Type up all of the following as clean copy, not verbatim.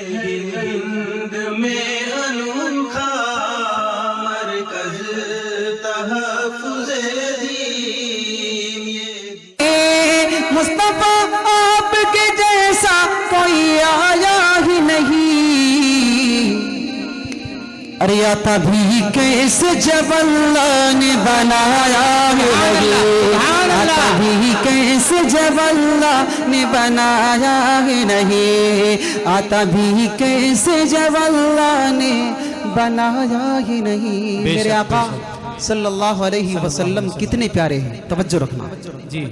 ہند میں انوکھا مرکز تحفظ دین، مصطفیٰ آپ کے جیسا کوئی آیا ہی نہیں، ارے آتا بھی کیسے جب اللہ نے بنایا ہے نہیں، آتا بھی کیسے جب اللہ نے بنایا ہے نہیں، آتا بھی کیسے جب اللہ نے بنایا ہی نہیں۔ میرے آقا صلی اللہ علیہ وسلم کتنے پیارے ہیں، توجہ رکھنا جی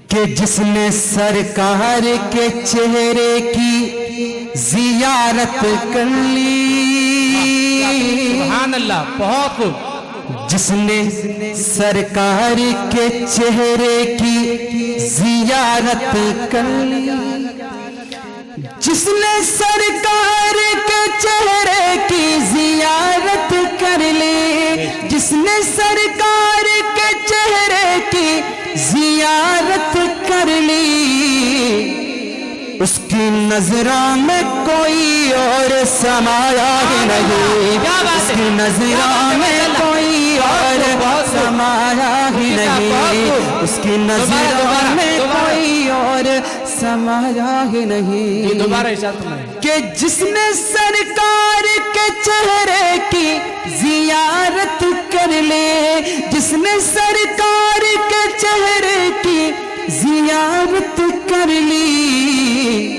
کہ جس نے سرکار کے چہرے کی زیارت کر لی، سبحان اللہ، بہت خوب۔ جس نے سرکار کے چہرے کی زیارت کر لی، جس نے سرکار کے چہرے کی زیارت کر لی، جس نے سرکار کے چہرے کی زیارت کر لی، اس کی نظروں میں کوئی اور سمایا ہی نہیں، اس کی نظروں میں کوئی اور سمایا ہی نہیں، اس کی نظروں میں کوئی اور سمایا ہی نہیں۔ دوبارہ ارشاد فرمائیں کہ جس نے سرکار کے چہرے کی زیارت کر لی، جس نے سرکار کے چہرے کی زیارت کر لی،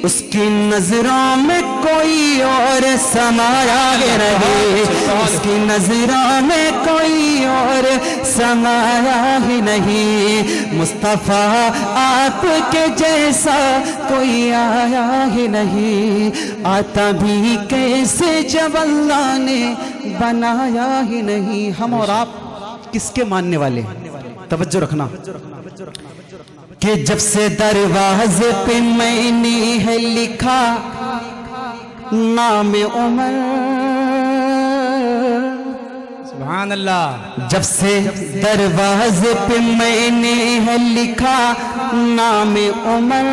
اس کی نظروں میں کوئی اور سمایا ہی نہیں، اس کی نظروں میں کوئی اور سمایا ہی نہیں۔ مصطفیٰ آپ کے جیسا کوئی آیا ہی نہیں، آتا بھی کیسے جب اللہ نے بنایا ہی نہیں۔ ہم اور آپ کس کے ماننے والے ہیں، توجہ رکھنا کہ جب سے دروازے پہ میں نے ہے لکھا نام عمر، سبحان اللہ، جب سے دروازے پہ میں نے ہے لکھا نام عمر،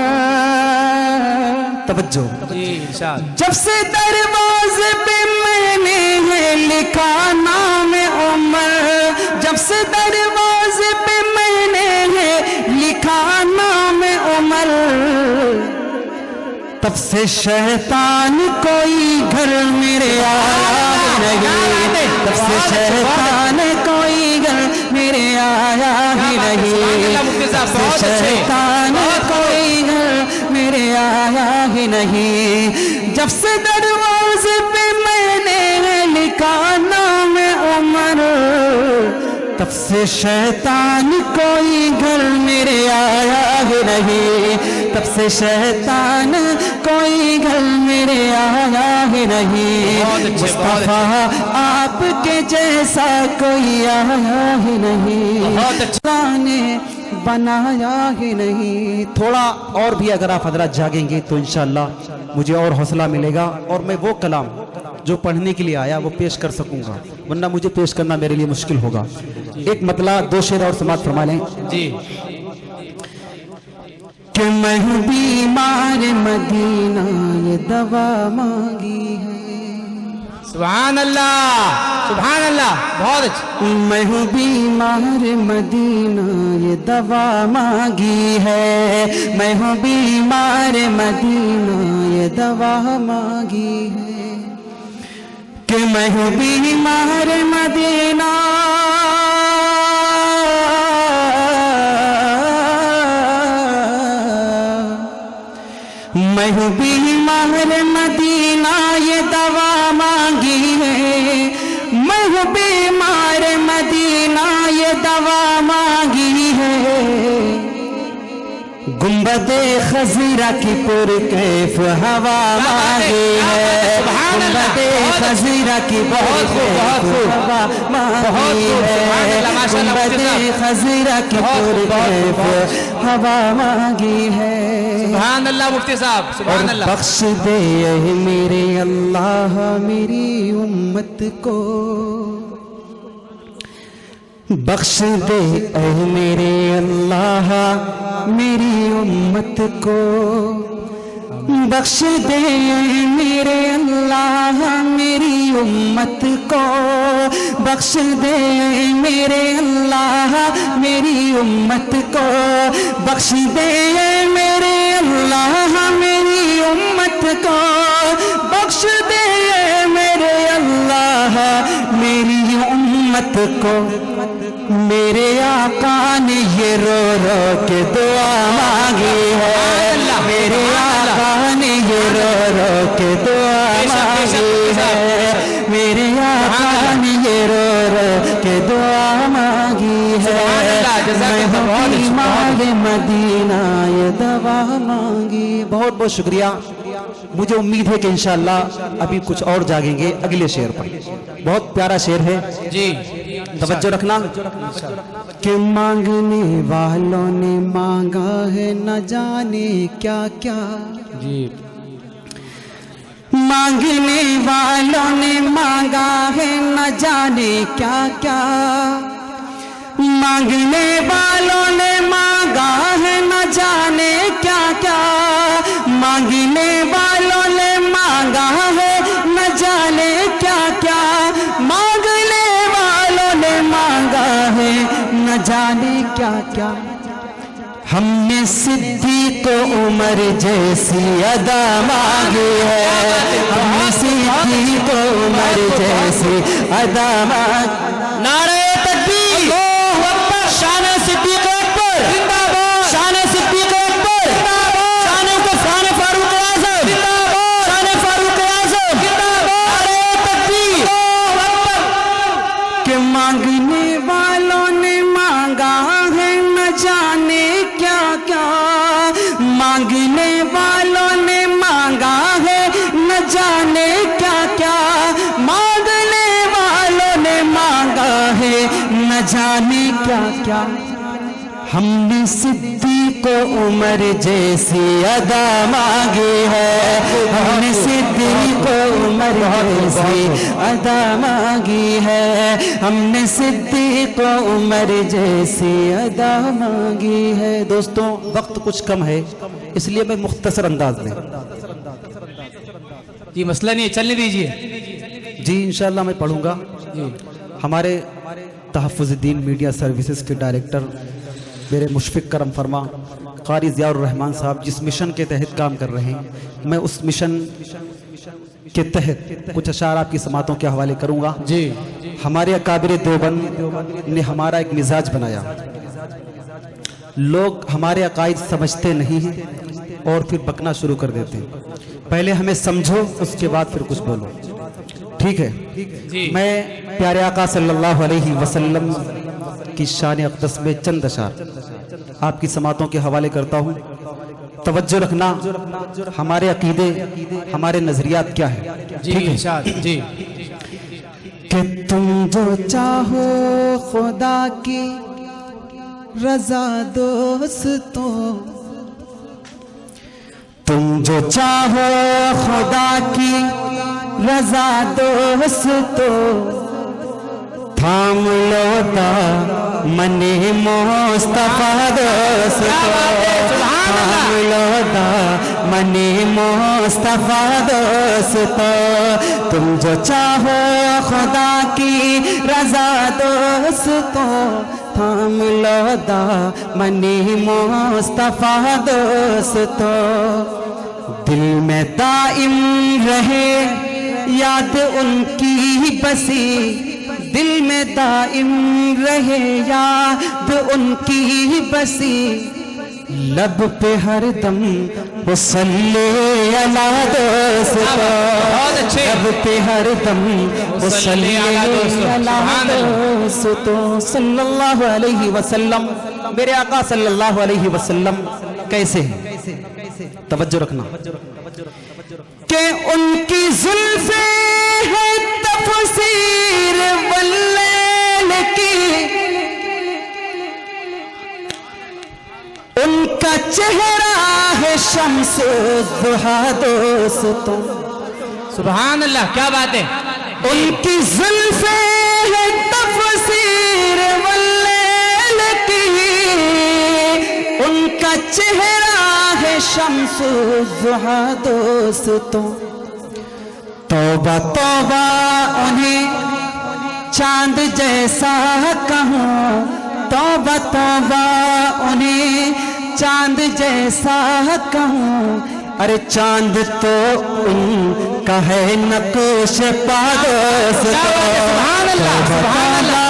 توجہ، جی ارشاد، جب سے دروازے پہ میں نے ہے لکھا نام عمر، جب سے دروازے پہ میں نے ہے لکھا نام عمر، تب سے شیطان کوئی گھر میرے آیا نہیں، تب سے شیطان کوئی گھر میرے آیا ہی نہیں، تب سے شیطان کوئی گھر میرے آیا ہی نہیں، جب سے دروازے پہ میں نے لکھا نام عمر، تب سے شیطان کوئی گھر میرے آیا ہی نہیں، تب سے شیطان کوئی گھر میرے آیا ہی نہیں۔ مصطفیٰ آپ کے جیسا کوئی آیا ہی نہیں، اللہ نے بنایا ہی نہیں۔ تھوڑا اور بھی اگر آپ حضرات جاگیں گے تو انشاءاللہ مجھے اور حوصلہ ملے گا، اور میں وہ کلام جو پڑھنے کے لیے آیا وہ پیش کر سکوں گا، ورنہ مجھے پیش کرنا میرے لیے مشکل ہوگا۔ ایک مطلع دو شعر اور سماعت فرما لیں جی کہ میں ہوں بیمار مدینہ یہ دوا مانگی ہے، سبحان اللہ، سبحان اللہ، بہت اچھا، میں ہوں بیمار مدینہ یہ دوا مانگی ہے، میں ہوں بیمار مدینہ یہ دوا مانگی ہے، کہ میں ہوں بیمار مدینہ میں ہوں بیمار مدینہ یہ دوا مانگی ہے، میں ہوں بیمار مدینہ یہ دوا مانگی ہے، گنبد خضرا کی پر کیف ہوا مانگی ہے، گنبد خضرا کی پر کیف ہوا مانگی ہے، گنبد خضرا کی پر کیف ہوا مانگی ہے۔ سبحان اللہ مفتی صاحب، سبحان اللہ۔ بخش دے اے میرے اللہ میری امت کو، بخش دے اے میرے اللہ میری امت کو، بخش دے میرے اللہ میری امت کو، بخش دے میرے اللہ میری امت کو، بخش دے میرے اللہ میری امت کو، بخش دے میرے اللہ میری امت کو۔ میرے آقا نے یہ رو رو کے دعا مانگی ہے، میرے آقا نے یہ رو رو کے دعا مانگی ہے، میرے آقا نے یہ رو رو کے دعا مانگی ہے، میں مال مدینہ یہ دعا مانگی۔ بہت بہت شکریہ۔ مجھے امید ہے کہ انشاءاللہ ابھی کچھ اور جاگیں گے اگلے شعر پر۔ بہت پیارا شعر ہے جی، توجہ رکھنا کہ مانگنے والوں نے مانگا ہے نہ جانے کیا کیا، جی مانگنے والوں نے مانگا ہے نہ جانے کیا کیا، مانگنے والوں نے مانگا ہے نہ جانے کیا کیا، مانگنے والوں نے مانگا ہے نہ جانے کیا کیا، مانگنے والوں نے مانگا ہے نہ جانے کیا کیا۔ ہم نے صدیق عمر جیسی ادا مانگی ہے، ہم نے صدیق عمر جیسی ادا مانگی۔ نعرہ تکبیر، شان صدیق اکبر، شان صدیق اکبر، شان فاروق اعظم، شان فاروق اعظم، نعرہ تکبیر۔ کہ مانگنے والوں نے مانگا ہے نہ جانے کیا کیا، مانگنے والوں نے مانگا ہے نہ جانے کیا کیا، مانگنے والوں نے مانگا ہے نہ جانے کیا کیا۔ ہم نے صدیق عمر جیسی ادا مانگی ہے، ہم نے صدیق عمر جیسی ادا مانگی ہے، ہم نے صدیق عمر جیسی ادا مانگی ہے۔ دوستوں وقت کچھ کم ہے اس لیے میں مختصر انداز میں جی، مسئلہ نہیں ہے، چلنے دیجئے جی انشاءاللہ میں پڑھوں گا۔ ہمارے تحفظ الدین میڈیا سروسز کے ڈائریکٹر میرے مشفق کرم فرما قاری ضیاء الرحمن صاحب جس مشن کے تحت کام کر رہے ہیں، میں اس مشن کے تحت کچھ اشعار آپ کی سماعتوں کے حوالے کروں گا۔ جی، ہمارے اکابر دیوبند نے ہمارا ایک مزاج بنایا، لوگ ہمارے عقائد سمجھتے نہیں ہیں اور پھر بکنا شروع کر دیتے ہیں۔ پہلے ہمیں سمجھو اس کے بعد پھر کچھ بولو، ٹھیک ہے؟ میں پیارے آقا صلی اللہ علیہ وسلم کی شان اقدس میں چند اشعار آپ کی سماعتوں کے حوالے کرتا ہوں۔ توجہ رکھنا، ہمارے عقیدے ہمارے نظریات کیا ہیں، جی ارشاد۔ جی، کہ تم جو چاہو خدا کی رضا دوستو، تم جو چاہو خدا کی رضا دوستو، تھام لو دامن مصطفیٰ دوستو، تھام لو دامن مصطفیٰ دوستو، تم جو چاہو خدا کی رضا دوستو، تھام لو دامن مصطفیٰ دوستو، دل میں دائم رہے یاد ان کی بسی، دل میں دائم رہے یاد ان کی بسی، لب پہ ہر دم صلی علی دوستو، لب پہ ہر دم صلی علی دوستو صلی اللہ علیہ وسلم۔ میرے آقا صلی اللہ علیہ وسلم کیسے ہیں؟ توجہ رکھنا کہ ان کی زلفیں ہیں تفسیر واللیل کی، ان کا چہرہ ہے شمس الضحیٰ دوستوں، سبحان اللہ، کیا بات ہے۔ ان کی زلفیں ہیں تفسیر واللیل کی، ان ان کا چہرہ ہے شمس الضحا دوستوں. توبہ توبہ انہیں چاند جیسا کہوں, توبہ توبہ انہیں چاند جیسا کہوں, ارے چاند تو ان کا ہے نقش پا دوستوں. سبحان اللہ, سبحان اللہ,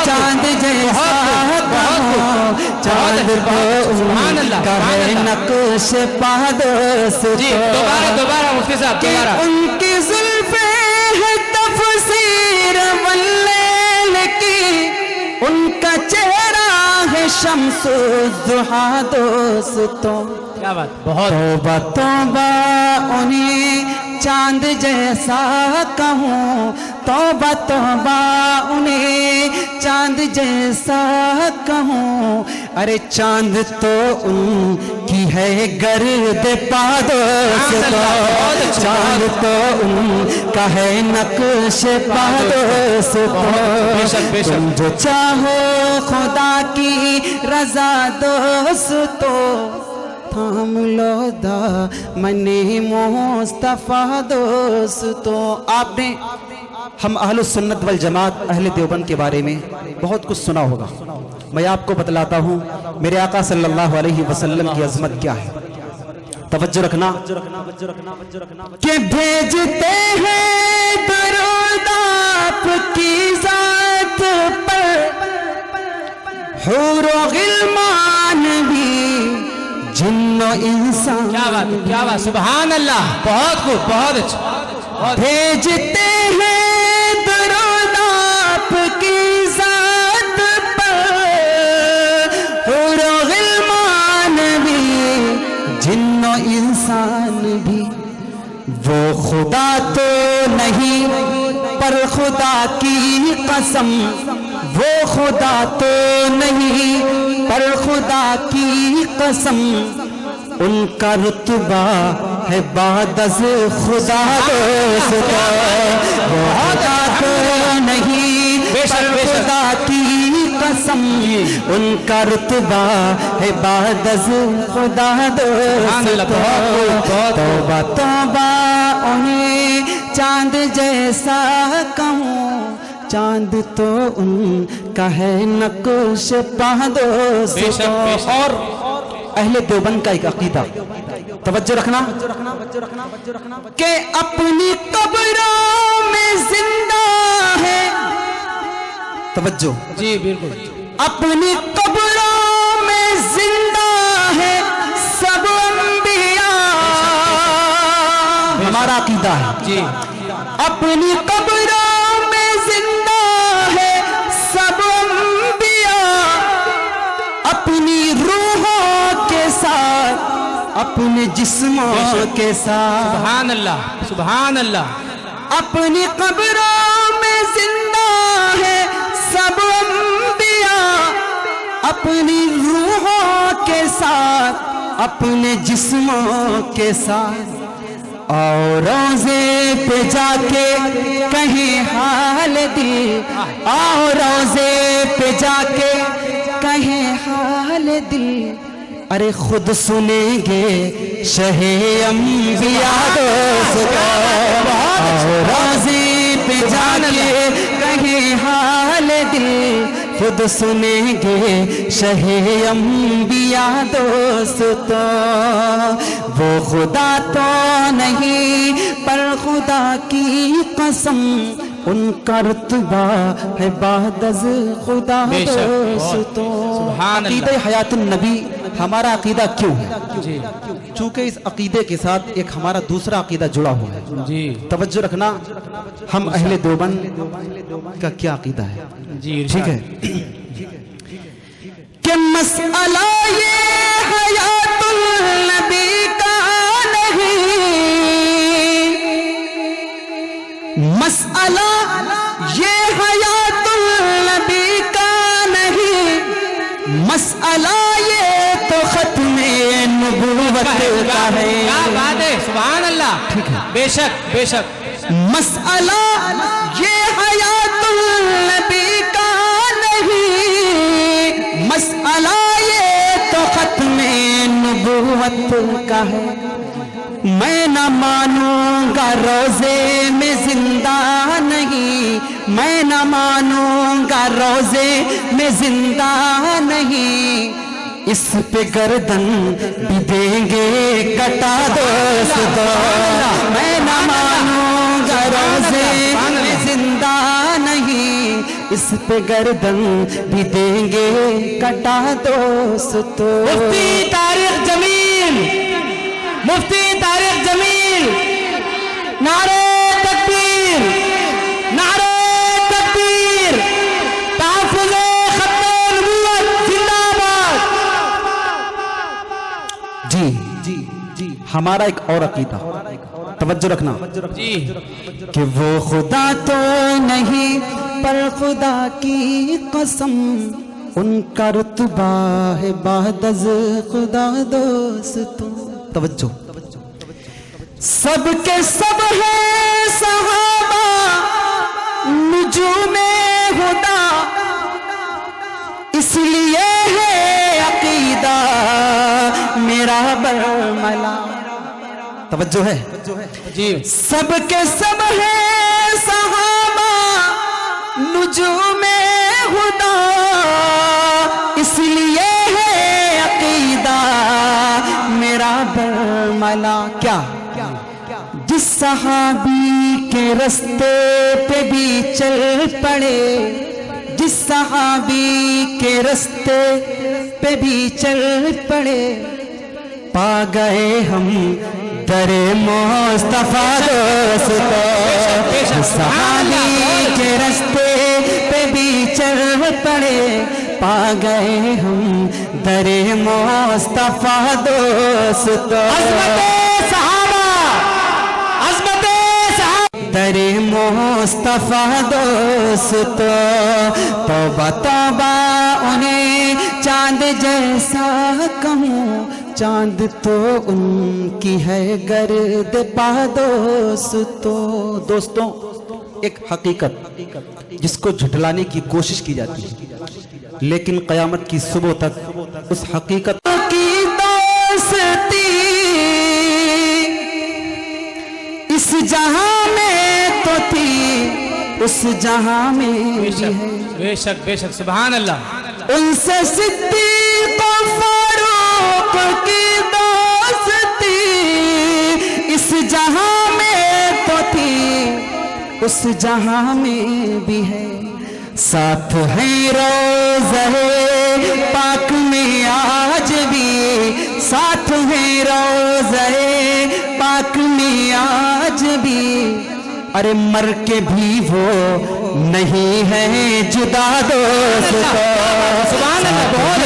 چاند جیسا کہوں, چاند تو ان کا ہے نقش پا دوستوں. جی دوبارہ مفتی صاحب کہ دوبارہ. ان کی زلفیں ہے تفسیر واللیل کی, ان کا چہرہ ہے شمس الضحا دوستوں. کیا بات, بہت. توبہ توبہ انہیں چاند جیسا کہوں, توبہ توبہ انہیں چاند جیسا کہوں, ارے چاند تو ان کی ہے گرد پا دوستوں. چاند تو ان کا ہے نقش پا دوستوں. تم جو چاہو خدا کی رضا دوستوں, تھام لو دامن مصطفیٰ دوستوں. آپ نے ہم اہل السنت والجماعت اہل دیوبند کے بارے میں بہت کچھ سنا ہوگا. میں آپ کو بتلاتا ہوں میرے آقا صلی اللہ علیہ وسلم کی عظمت کیا ہے. توجہ رکھنا کہ بھیجتے ہیں درود آپ کی ذات پر, حور و غلمان بھی جن و انسان. کیا بات, کیا بات, سبحان اللہ, بہت خوب, بہت اچھا. بھیجتے ہیں درود آپ کی ذات پر, حور و غلمان بھی جن و انسان بھی. وہ خدا تو نہیں پر خدا کی قسم, وہ خدا تو نہیں پر خدا کی قسم, ان کا رتبہ ہے بعد از خدا دوستوں. وہ خدا تو نہیں پر خدا کی قسم, ان کا رتبہ ہے بعد از خدا دوستوں. توبہ توبہ انہیں چاند جیسا کہوں, چاند تو ان کا ہے نقش پا دوستوں. اور اہل دیوبند کا ایک عقیدہ, توجہ رکھنا, کہ اپنی قبروں میں زندہ ہے. توجہ, جی بالکل. اپنی قبروں میں زندہ ہے سب انبیاء. ہمارا عقیدہ ہے جی. اپنی قبروں میں زندہ ہے سب انبیاء, اپنی روحوں کے ساتھ اپنے جسموں کے ساتھ. سبحان اللہ, سبحان اللہ. اپنی قبروں میں زندہ ہے سب انبیاء, اپنی روحوں کے ساتھ اپنے جسموں کے ساتھ. اور روزے پہ جا کے کہیں حال دل, اور روزے پہ جا کے کہیں حال دل, ارے خود سنیں گے شہ انبیاء دوستوں. اور روزے پہ جا کے کہیں حال دل, خود سنیں گے شہ انبیاء دوستوں. وہ خدا تو نہیں پر خدا کی قسم, ان کا رتبہ ہے بعد از خدا دوستوں. عقیدہ حیات النبی ہمارا عقیدہ کیوں ہے؟ جی چونکہ اس عقیدے کے ساتھ ایک ہمارا دوسرا عقیدہ جڑا ہوا ہے. جی توجہ رکھنا, ہم اہل دیوبند کا کیا عقیدہ ہے. جی ٹھیک ہے, کہ مسئلہ یہ حیات النبی کا نہیں, مسئلہ یہ حیات النبی کا نہیں, مسئلہ یہ تو ختم نبوت کا ہے. کیا بات ہے, سبحان اللہ. بے شک, بے شک. مسئلہ یہ حیات النبی کا نہیں, مسئلہ یہ نبوت کا ہے، میں نہ مانوں گا روزے میں زندہ نہیں، میں نہ مانوں گا روزے میں زندہ نہیں، اس پہ گردن بھی دیں گے کٹا دوستو، میں نہ مانوں گا روزے میں زندہ نہیں، اس پہ گردن بھی دیں گے کٹا دوستو۔ مفتی طارق جمیل، مفتی طارق جمیل، نعرہ تکبیر، نعرہ تکبیر، تحفظ ختم نبوت زندہ باد۔ جی ہمارا ایک اور عقیدہ، توجہ رکھنا جی کہ وہ خدا تو نہیں پر خدا کی قسم، ان کا رتبہ ہے بعد از خدا دوستو۔ توجہ، سب کے سب ہیں صحابہ نجوم ہدا، اس لیے ہے عقیدہ میرا برملا۔ توجہ ہے جی، سب کے سب ہیں صحابہ نجوم ہدا، اس لیے ہے عقیدہ میرا برملا۔ کیا؟ جس صحابی کے رستے پہ بھی چل پڑے، جس صحابی کے رستے پہ بھی چل پڑے، پا گئے ہم در مصطفیٰ دوستو، جس صحابی کے رستے پہ بھی چل پڑے، پا گئے ہم در مصطفیٰ دوستو۔ عظمت صحابہ، عظمت صحابہ، در مصطفیٰ دوستو، توبہ توبہ انہیں چاند جیسا کہوں، چاند تو ان کی ہے گرد پا دوستو۔ دوستوں، ایک حقیقت جس کو جھٹلانے کی کوشش کی جاتی ہے، لیکن قیامت کی صبح تک اس حقیقت کی دوستی اس جہاں میں تو تھی، اس جہاں میں بھی ہے، بے شک بے شک، سبحان اللہ۔ ان سے صدیق و فاروق کی دوستی اس جہاں میں تو تھی، اس جہاں میں بھی ہے، ساتھ ہے روضہ پاک میں آج بھی، ساتھ ہے روضہ پاک میں آج بھی، ارے مر کے بھی وہ نہیں ہے جدا دوستو، سبحان اللہ، بہت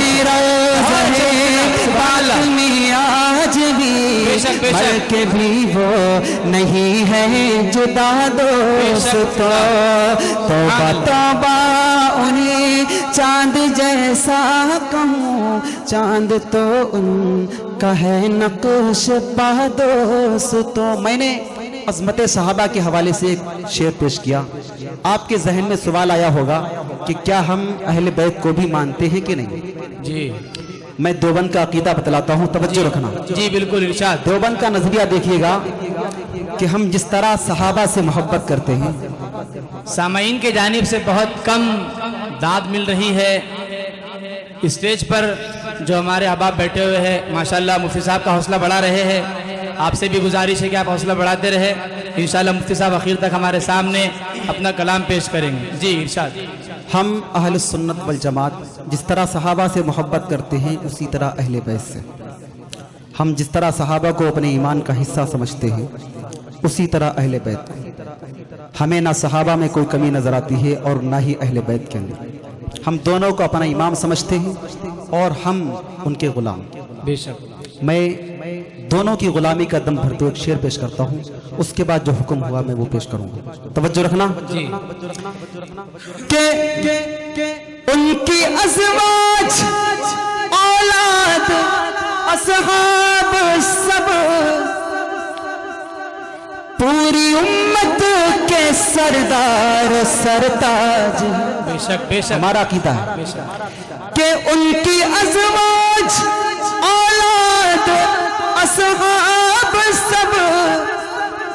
پاک میں آج بھی، مر کے بھی وہ نہیں ہے جدا دوستو۔ توبہ توبہ انہیں چاند جیسا کہوں، چاند تو ان کا ہے نقش پا دوستو۔ میں نے عظمت صحابہ کے حوالے سے ایک شعر پیش کیا، آپ کے ذہن میں سوال آیا ہوگا کہ کیا ہم اہل بیت کو بھی مانتے ہیں کہ نہیں؟ جی میں دیوبند کا عقیدہ بتلاتا ہوں، توجہ رکھنا۔ جی بالکل ارشاد۔ دیوبند کا نظریہ دیکھیے گا کہ ہم جس طرح صحابہ سے محبت کرتے ہیں، سامعین کے جانب سے بہت کم داد مل رہی ہے اسٹیج پر، جو ہمارے احباب بیٹھے ہوئے ہیں ماشاءاللہ مفتی صاحب کا حوصلہ بڑھا رہے ہیں، آپ سے بھی گزارش ہے کہ آپ حوصلہ بڑھاتے رہے، انشاءاللہ مفتی صاحب اخیر تک ہمارے سامنے اپنا کلام پیش کریں گے۔ جی ارشاد۔ ہم اہل سنت والجماعت جس طرح صحابہ سے محبت کرتے ہیں اسی طرح اہل بیت سے، ہم جس طرح صحابہ کو اپنے ایمان کا حصہ سمجھتے ہیں اسی طرح اہل بیت کو، ہمیں نہ صحابہ میں کوئی کمی نظر آتی ہے اور نہ ہی اہل بیت کے اندر، ہم دونوں کو اپنا امام سمجھتے ہیں اور ہم ان کے غلام۔ بے شک۔ میں دونوں کی غلامی کا دم بھرتے ایک شعر پیش کرتا ہوں، اس کے بعد جو حکم ہوا میں وہ پیش کروں گا، توجہ رکھنا۔ جی کہ ان کی ازواج اولاد اصحاب سب پوری امت کے سردار و سرتاج، بے شک بے شک، ہمارا عقیدہ ہے بے شک۔ کہ ان کی ازواج اولاد تو اصحاب سب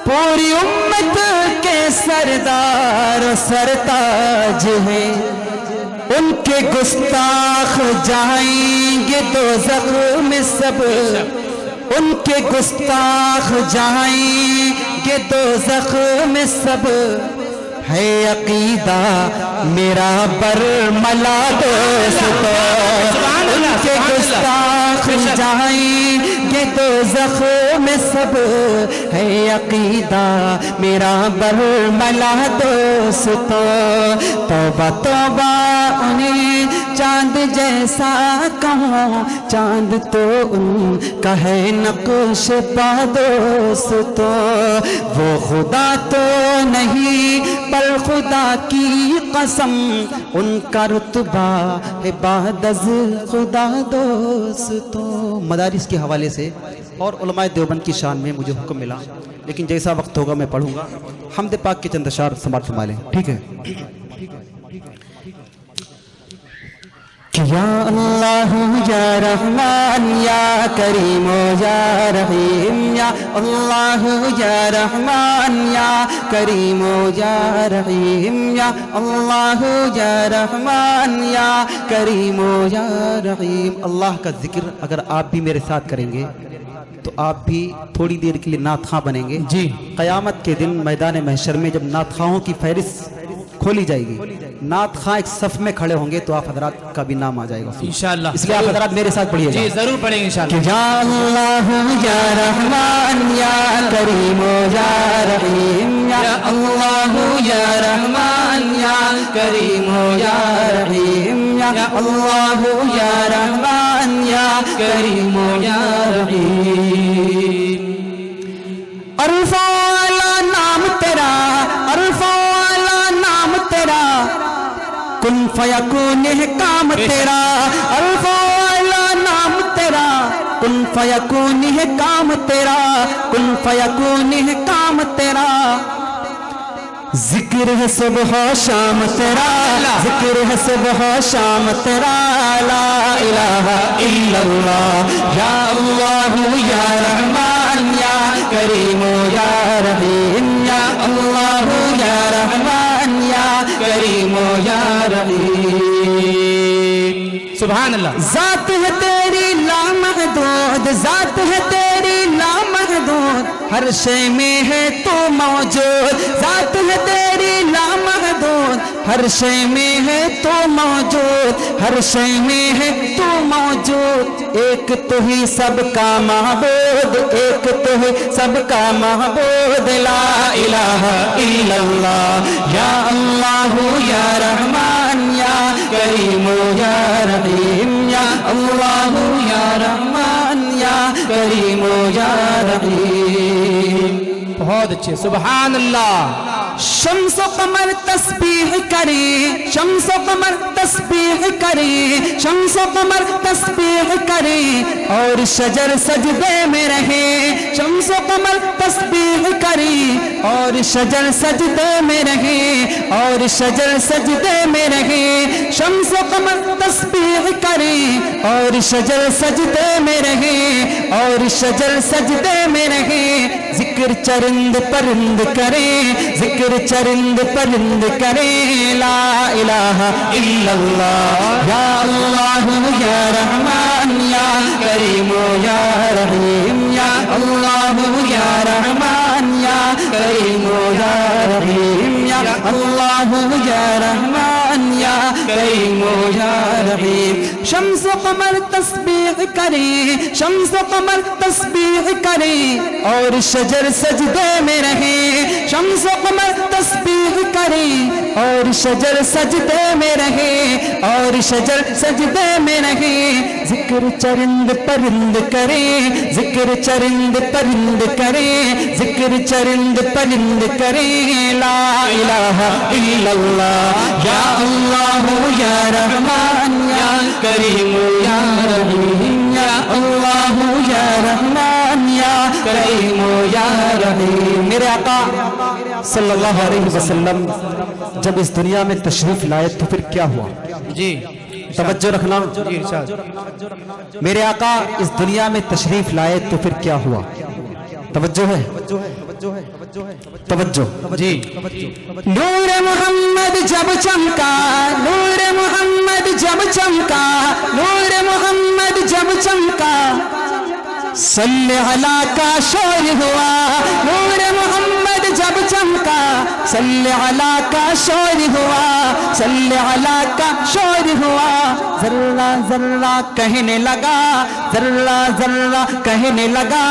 پوری امت کے سردار و سرتاج ہیں، ان کے گستاخ جائیں گے دوزخ میں سب، ان کے گستاخ جائیں گے دوزخ میں سب، ہے عقیدہ میرا برملا دوستو، ان کے گستاخ جائیں گے دوزخ میں سب، ہے عقیدہ میرا برملا دوستو، توبہ توبہ انہیں چاند جیسا کہوں، چاند تو ان کا ہے نقش پا دوستو، وہ خدا تو نہیں پر خدا کی قسم، ان کا رتبہ ہے بعد از خدا دوستو۔ مدارس کے حوالے سے اور علماء دیوبند کی شان میں مجھے حکم ملا، لیکن جیسا وقت ہوگا میں پڑھوں گا۔ حمد پاک کے چند اشعار سماعت فرما لیں، ٹھیک ہے؟ یا اللہ یا رحمان یا کریم یا رحیم، یا اللہ یا رحمان یا کریم یا رحیم، یا اللہ یا رحمان یا کریم یا رحیم۔ اللہ کا ذکر اگر آپ بھی میرے ساتھ کریں گے تو آپ بھی تھوڑی دیر کے لیے نعت خواں بنیں گے جی۔ قیامت کے دن میدان محشر میں جب نعت خواہوں کی فہرست کھولی جائے گی، نعت خواں ایک صف میں کھڑے ہوں گے تو آپ حضرات کا بھی نام آ جائے گا انشاءاللہ۔ اس لیے آپ حضرات میرے ساتھ پڑھیے جی ضرور پڑھیں گے انشاءاللہ۔ کہ یا اللہ یا رحمان یا کریم یا رحیم، یا اللہ یا رحمان یا کریم یا رحیم، یا اللہ یا رحمان یا کریم یا رحیم۔ عرف والا نام تیرا، عرف والا نام تیرا، کن فیکون ہے کام تیرا، عرف والا نام تیرا، کن فیکون ہے کام تیرا، کن فیکون ہے کام تیرا، ذکر ہے صبح و شام تیرا، ذکر ہے صبح و شام تیرا، لا الہ الا اللہ، یا اللہ یا رحمان یا کریم یا رحیم، یا اللہ یا رحمان یا کریم یا رحیم۔ سبحان اللہ۔ ذات ہے تیری لامحدود، ذات ہے تیری لامحدود، ہر شے میں ہے تو موجود، ذات ہے تیری لامحدود، ہر شے میں ہے تو موجود، ہر شے میں ہے تو موجود، ایک تو ہی سب کا معبود، ایک تو ہی سب کا معبود، لا الہ الا اللہ، یا اللہ یا رحمان یا کریم یا رحیم، یا اللہ یا رحمان یا کریم یا رحیم۔ بہت اچھے، سبحان اللہ۔ شمس و قمر تسبیح کریں، شمس و قمر تسبیح کریں، شمس و قمر تسبیح کریں، اور شجر سجدے میں رہے، شمس و قمر تسبیح کریں، اور شجر سجدے میں رہے، اور شجر سجدے میں رہے، شمس و قمر تسبیح کریں، اور شجر سجدے میں رہے، اور شجر سجدے میں رہے، ذکر چرند پرند کریں، ذکر چرند پرند کریں، لا الہ الا اللہ، یا اللہ یا رحمان یا کریم یا رحیم، یا اللہ یا رحمان یا کریم یا رحیم، یا اللہ یا رحمان یا کریم یا رحیم۔ شمس و قمر تسبیح کریں، شمس و قمر تسبیح کریں، اور شجر سجدے میں رہے، شمس و قمر تسبیح کریں، اور شجر سجدے میں رہے، اور شجر سجدے میں رہے، ذکر چرند پرند کریں، ذکر چرند پرند کریں، ذکر چرند پرند کریں، لا الہ الا اللہ، یا اللہ یا رحمان یا کریم یا رحیم، یا اللہ یا رحمان یا کریم یا رحیم۔ میرے آقا صلی اللہ علیہ وسلم جب اس دنیا میں تشریف لائے تو پھر کیا ہوا؟ جی توجہ رکھنا. جی ارشاد. میرے آقا اس دنیا میں تشریف لائے تو پھر کیا ہوا؟ توجہ ہے؟ توجہ. جی نور محمد جب چمکا، نور محمد جب چمکا، نور محمد جب چمکا، صلی علی کا شور ہوا. نور محمد جب چمکا، صلی علی کا شور ہوا، صلی علی کا شور ہوا. ذرہ ذرہ کہنے لگا، ذرہ ذرہ کہنے لگا،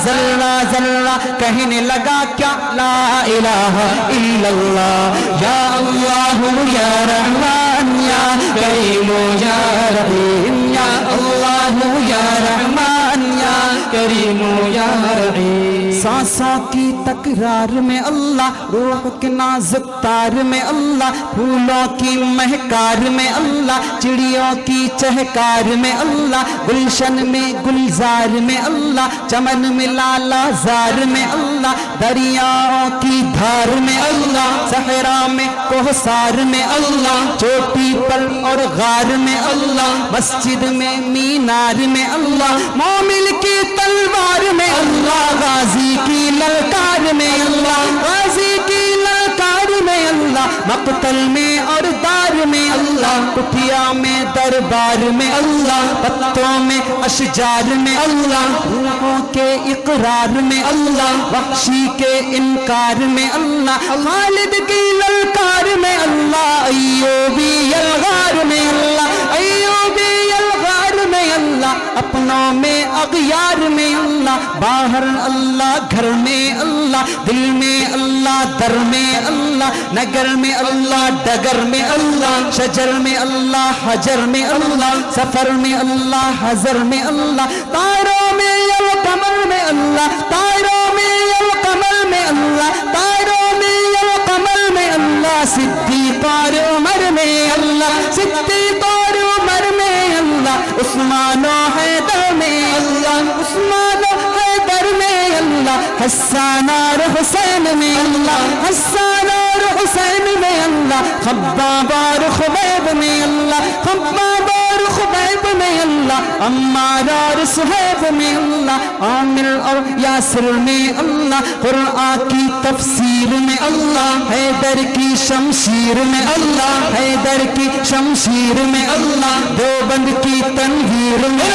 ذرہ ذرہ کہنے لگا کیا؟ لا الہ الا اللہ، یا اللہ یا رحمان یا کریم یا رحیم، یا اللہ یا رحمان یا کریم یا رحیم. سانسوں کی تکرار میں اللہ، روح کے نازک تار میں اللہ، پھولوں کی مہکار میں اللہ، چڑیوں کی چہکار میں اللہ، گلشن میں گلزار میں اللہ، چمن میں لالا زار میں اللہ، دریاؤں کی دھار میں اللہ، صحرا میں کوہسار میں اللہ، چوٹی پر اور غار میں اللہ، مسجد میں مینار میں اللہ، مومن کی تلوار میں اللہ، غازی کی للکار میں اللہ، غازی کی للکار میں اللہ، مقتل میں اور دار میں اللہ، کٹھیا میں دربار میں اللہ، پتوں میں اشجار میں اللہ، روحوں کے اقرار میں اللہ، وحشی کے انکار میں اللہ، خالد کی للکار میں اللہ، ایوبی الغار میں اللہ، ایوبی الغار میں اللہ، اپنوں میں اغیار میں اللہ، باہر اللہ گھر میں اللہ، دل میں اللہ در میں اللہ، نگر میں اللہ ڈگر میں اللہ، شجر میں اللہ حجر میں اللہ، سفر میں اللہ حضر میں اللہ، تاروں میں القمر میں اللہ، تاروں میں القمر میں اللہ، تاروں میں القمر میں اللہ، صدیق اور عمر میں اللہ، صدیق اور عمر میں اللہ، عثمان و حیدر میں اللہ، عثمان و حیدر میں اللہ، حسان اور حسین میں اللہ، حسان اور حسین میں اللہ، خباب اور خبیب میں اللہ، خباب اور خبیب میں اللہ، عمار اور صہیب میں اللہ، عامر اور یاسر میں اللہ، قرآن کی تفسیر میں اللہ، حیدر کی شمشیر میں اللہ، حیدر کی شمشیر میں اللہ، دیوبند کی تنویر میں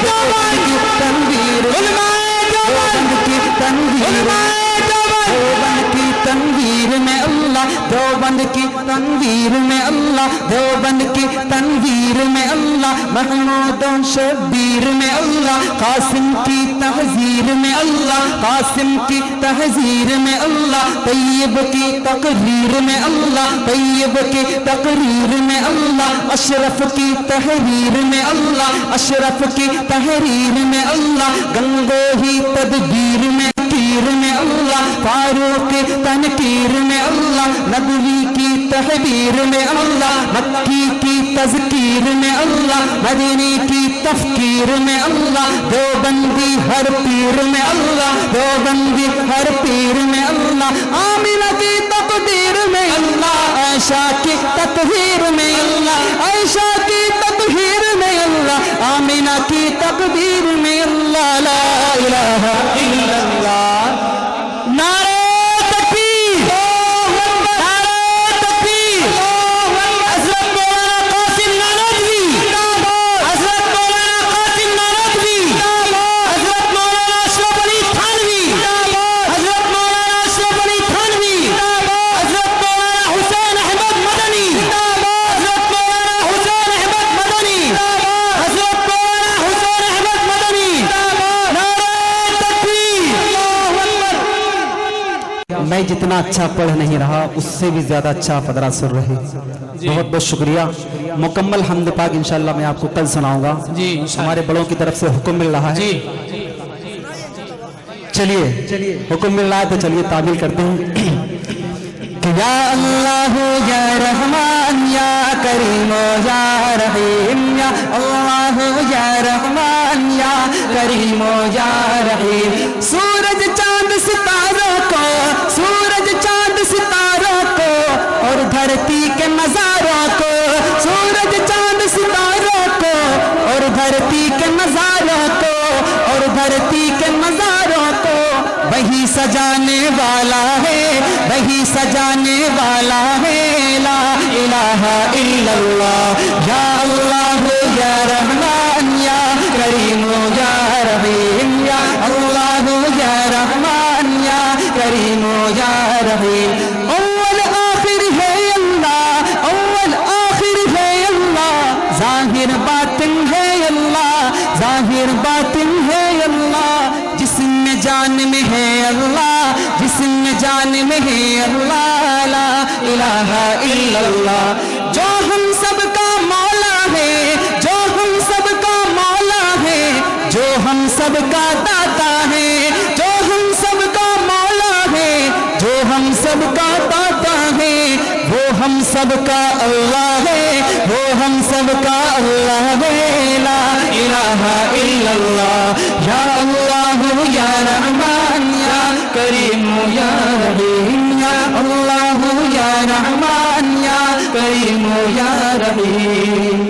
دیوبند کی تنویر، دیوبند کی تنویر، دیوبند کی تنویر میں اللہ، دیوبند کی تنویر میں اللہ، دیوبند کی تنویر میں اللہ، محمود و شبیر میں اللہ، قاسم کی تحذیر میں اللہ، قاسم کی تحذیر میں اللہ، طیب کی تقریر میں اللہ، طیب کی تقریر میں اللہ، اشرف کی تحریر میں اللہ، اشرف کی تحریر میں اللہ، گنگوہی تدبیر میں تیر میں اللہ، فاروق تنکیر میں اللہ، ندوی کی تحبیر میں اللہ، مکی کی تذکیر میں اللہ، مدینی کی تفکیر میں اللہ، دیوبندی ہر پیر میں اللہ، دیوبندی ہر پیر میں اللہ، آمینہ کی تقدیر میں اللہ، عائشہ کی تطہیر میں اللہ، عائشہ کی تطہیر میں اللہ، آمینہ کی تقدیر میں اللہ، لا الہ الا اللہ. نعرہ تکبیر، نعرہ تکبیر، حضرت مولانا قاسم نانوتوی، حضرت مولانا قاسم نانوتوی، حضرت مولانا اشرف علی تھانوی، حضرت مولانا اشرف علی تھانوی، حضرت مولانا حسین احمد مدنی، حضرت مولانا حسین احمد مدنی، حضرت مولانا حسین احمد مدنی. نعرہ تکبیر. میں جتنا اچھا پڑھ نہیں رہا اس سے بھی زیادہ اچھا آپ حضرات سن رہے. بہت بہت شکریہ. مکمل حمد پاک انشاءاللہ میں آپ کو کل سناؤں گا. جی ہمارے بڑوں کی طرف سے حکم مل رہا ہے. جی چلیے حکم مل رہا ہے تو چلیے تعمیل کرتے ہیں. کہ یا اللہ یا رحمان یا کریم یا رحیم، یا اللہ یا رحمان یا کریم یا رحیم. سورج چاند ستاروں کو، سورج چاند ستاروں کو اور دھرتی کے نظاروں کو، سورج چاند ستاروں وہی سجانے والا ہے، وہی سجانے والا ہے، لا الہ الا اللہ، یا اللہ یا رحمان یا کریم یا رحیم، یا اللہ یا رحمان یا کریم یا رحیم، اول آخر ہے اللہ، اول آخر ہے اللہ، ظاہر باطن ہے اللہ، ظاہر باطن ہے اللہ، جسم میں جان میں ہے اللہ، جسم میں جان میں ہے اللہ، لا الہ الا اللہ، جو ہم سب کا مولا ہے، جو ہم سب کا مولا ہے، جو ہم سب کا داتا ہے، جو ہم سب کا مولا ہے، جو ہم سب کا داتا ہے، وہ ہم سب کا اللہ ہے، وہ ہم سب کا اللہ ہے، لا الہ الا اللہ، یا اللہ یا رحمان یا کریم یا رحیم، یا اللہ یا رحمان یا کریم یا رحیم،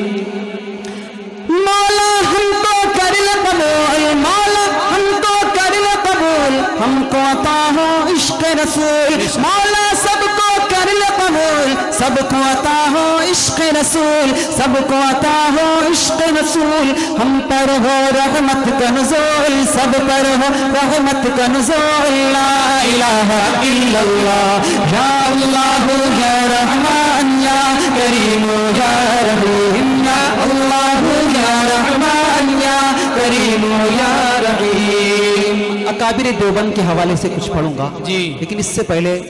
مولا ہم کو کر لے قبول، مولا ہم کو کر لے قبول، ہم کو عطا ہو عشق رسول، مولا سب کو کر لے قبول، سب کو عطا ہو عشق رسول، سب کو عطا ہو عشق رسول، ہم پر ہو رحمت کا نزول، سب پر ہو رحمت کا نزول، لا الہ الا اللہ، یا اللہ یا رحمان یا کریم یا رحیم، یا اللہ یا رحمان یا کریم یا رحیم۔ اکابر دیوبند کے حوالے سے کچھ پڑھوں گا جی، لیکن اس سے پہلے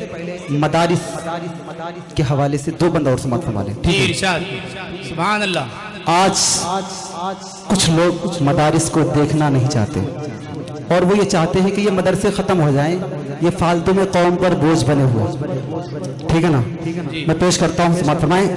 مدارس کے حوالے سے دو بند اور سماعت فرما لیں، جی ارشاد، سبحان اللہ۔ آج کچھ لوگ مدارس کو دیکھنا نہیں چاہتے اور وہ یہ چاہتے ہیں کہ یہ مدرسے ختم ہو جائیں، یہ فالتو میں قوم پر بوجھ بنے ہوئے، ٹھیک ہے نا؟ میں پیش کرتا ہوں، سماعت فرمائیں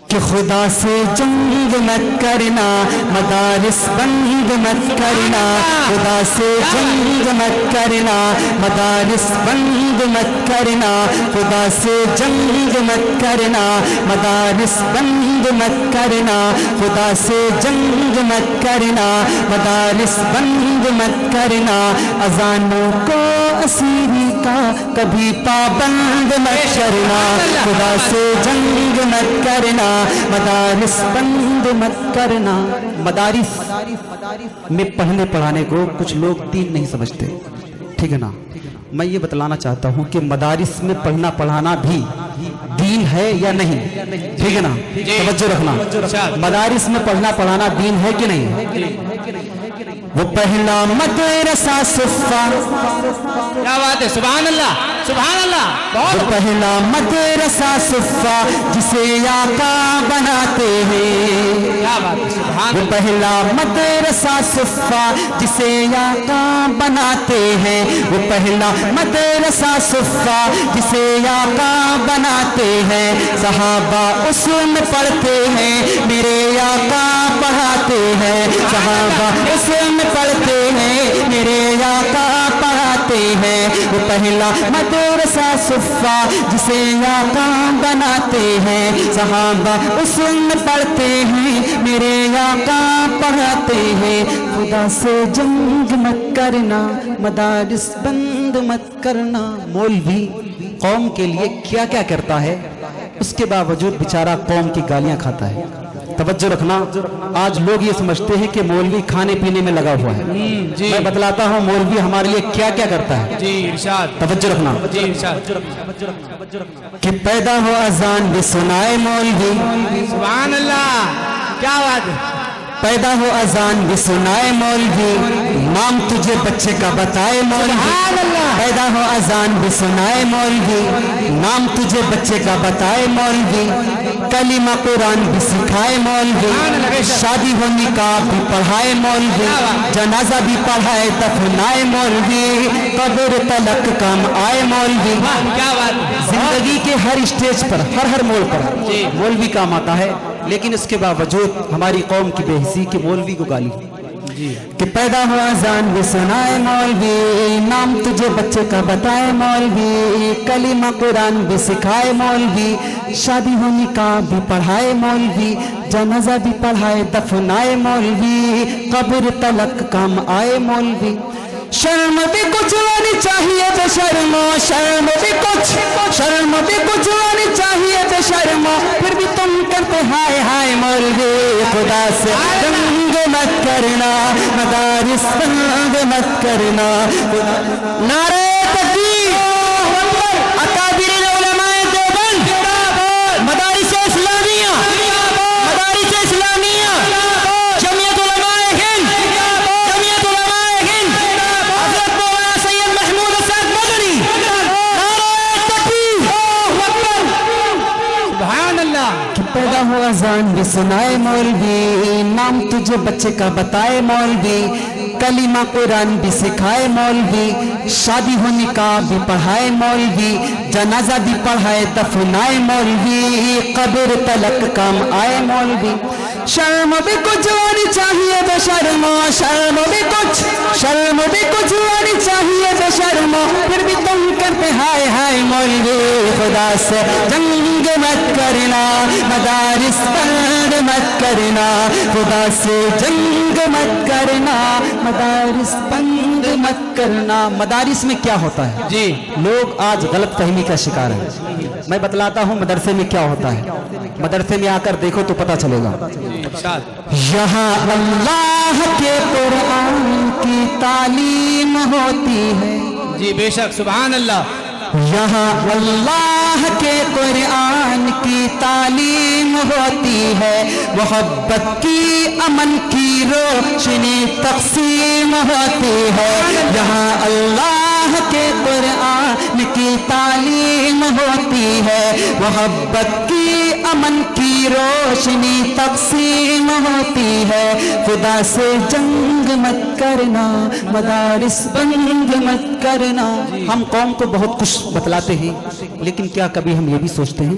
کہ خدا سے جنگ مت کرنا، مدارس بند مت کرنا، خدا سے جنگ مت کرنا، مدارس بند مت کرنا، خدا سے جنگ مت کرنا، مدارس بند مت کرنا، خدا سے جنگ مت کرنا، مدارس بند مت کرنا، اذانوں کو اسیری کا کبھی پابند مت کرنا، خدا سے جنگ مت کرنا، مدارس بند مت کرنا۔ مدارس میں پڑھنے پڑھانے کو کچھ لوگ دین نہیں سمجھتے، ٹھیک ہے نا؟ میں یہ بتلانا چاہتا ہوں کہ مدارس میں پڑھنا پڑھانا بھی دین ہے یا نہیں، ٹھیک ہے نا؟ توجہ رکھنا، مدارس میں پڑھنا پڑھانا دین ہے کہ نہیں؟ وہ پہلا مدرسہ صفہ، کیا بات ہے، سبحان اللہ سبحان اللہ، وہ پہلا مدرسہ صفہ جسے آقا بناتے ہیں، کیا بات ہے، سبحان وہ پہلا مدرسہ صفہ جسے آقا بناتے ہیں، وہ پہلا مدرسہ صفہ جسے آقا بناتے ہیں، صحابہ اس میں پڑھتے ہیں، میرے آقا پڑھاتے ہیں، صحابہ اس میں پڑھتے ہیں، میرے آقا پڑھاتے ہیں، وہ پہلا مدرسہ صفہ جسے آقا بناتے ہیں، صحابہ اس میں پڑھتے ہیں، میرے آقا پڑھاتے ہیں، خدا سے جنگ مت کرنا، مدارس بند مت کرنا۔ مولوی قوم کے لیے کیا کیا کرتا ہے، اس کے باوجود بیچارہ قوم کی گالیاں کھاتا ہے۔ توجہ رکھنا، آج لوگ یہ سمجھتے ہیں کہ مولوی کھانے پینے میں لگا ہوا ہے، میں بتلاتا ہوں مولوی ہمارے لیے کیا کیا کرتا ہے، جی ارشاد، توجہ رکھنا، جی ارشاد، کہ پیدا ہو اذان بھی سنائے مولوی، سبحان اللہ، کیا بات ہے، پیدا ہو اذان بھی سنائے مولوی، نام تجھے بچے کا بتائے مولوی، پیدا ہو اذان بھی سنائے مولوی، نام تجھے بچے کا بتائے مولوی، کلمہ قرآن بھی سکھائے مولوی، شادی ہو نکاح بھی پڑھائے مولوی، جنازہ بھی پڑھائے دفنائے مولوی، قبر تلک کام آئے مولوی۔ کیا بات ہے، زندگی کے ہر اسٹیج پر، ہر موڑ پر مولوی کام آتا ہے، لیکن اس کے باوجود ہماری قوم کی بے حسی کہ مولوی کو گالی، کہ پیدا ہو اذان بھی سنائے مولوی، نام تجھے بچے کا بتائے مولوی، کلمہ قرآن بھی سکھائے مولوی، شادی ہو نکاح بھی پڑھائے مولوی، جنازہ بھی پڑھائے دفنائے مولوی، قبر تلک کام آئے مولوی۔ شرم بھی کچھ آنی چاہیے بے شرمو، شرم بھی کچھ آنی چاہیے بے شرمو، پھر بھی تم کرتے ہائے ہائے مولوی، خدا سے جنگ مت کرنا، مدارس بند مت کرنا۔ نعرہ تکبیر، اکابر علماء دیوبند، مدارس اسلامیہ، مدارس اسلامیہ، جمعیت علماء ہند، جمعیت علماء ہند، حضرت مولانا سید محمود اسد مدنی، نعرہ تکبیر۔ سبحان اللہ۔ کہ پیدا ہوا اذان بھی سنائے مولوی، نام تجھے بچے کا بتائے مولوی، کلمہ قرآن بھی سکھائے مولوی، شادی ہو نکاح بھی پڑھائے مولوی، جنازہ بھی پڑھائے دفنائے مولوی، قبر تلک کام آئے مولوی۔ شرم بھی کچھ آنی چاہیے بے شرمو، شرم بھی کچھ آنی چاہیے بے شرمو، پھر بھی تم کرتے ہائے ہائے مولوی، خدا سے جنگ مت کرنا، مدارس بند مت کرنا، خدا سے جنگ مت کرنا، مدارس بند مت کرنا۔ مدارس میں کیا ہوتا ہے؟ جی لوگ آج غلط فہمی کا شکار ہیں۔ میں بتلاتا ہوں مدرسے میں کیا ہوتا ہے، مدرسے میں آ کر دیکھو تو پتہ چلے گا۔ ارشاد۔ یہاں اللہ کے قرآن کی تعلیم ہوتی ہے، جی بے شک، سبحان اللہ۔ یہاں اللہ کے قرآن کی تعلیم ہوتی ہے، محبت کی امن کی روشنی تقسیم ہوتی ہے، یہاں اللہ کے قرآن کی تعلیم ہوتی ہے، محبت کی امن کی روشنی تقسیم ہوتی ہے، خدا سے جنگ مت کرنا، مدارس بند مت کرنا۔ ہم قوم کو بہت کچھ بتلاتے ہیں، لیکن کیا کبھی ہم یہ بھی سوچتے ہیں